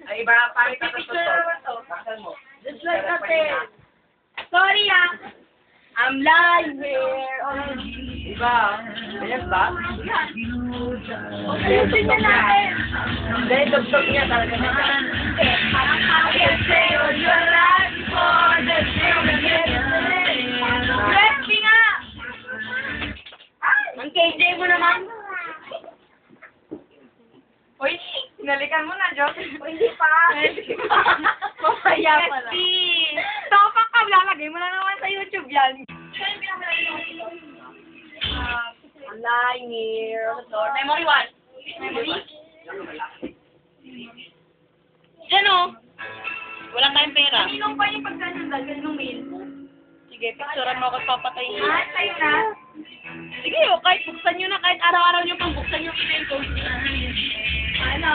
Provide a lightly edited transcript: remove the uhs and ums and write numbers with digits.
Ay, iba, pangit na to. Bakal mo. Just like a tail. Sorry I'm lying here on Iba. Ganyan ba? Ayusin na natin. Hindi, dugtog niya talaga niya. Parang you're right for the Respi nga! Ang KJ mo naman. Uy, hinalikan mo na, Joseph. Hindi pa. Mamaya pala. Topak ka, lalagay mo na naman sa YouTube yan. I'm lying here on the floor. Memory 1. Memory? Diyan o. Wala tayong pera. Kaninong pa yung pagkasandal? Kaninong mail? Sige, picturean mo ako at papatayin. Ah, tayo na. Sige o, kahit buksan nyo na, kahit araw-araw nyo pang buksan nyo, kita yung code. Ano?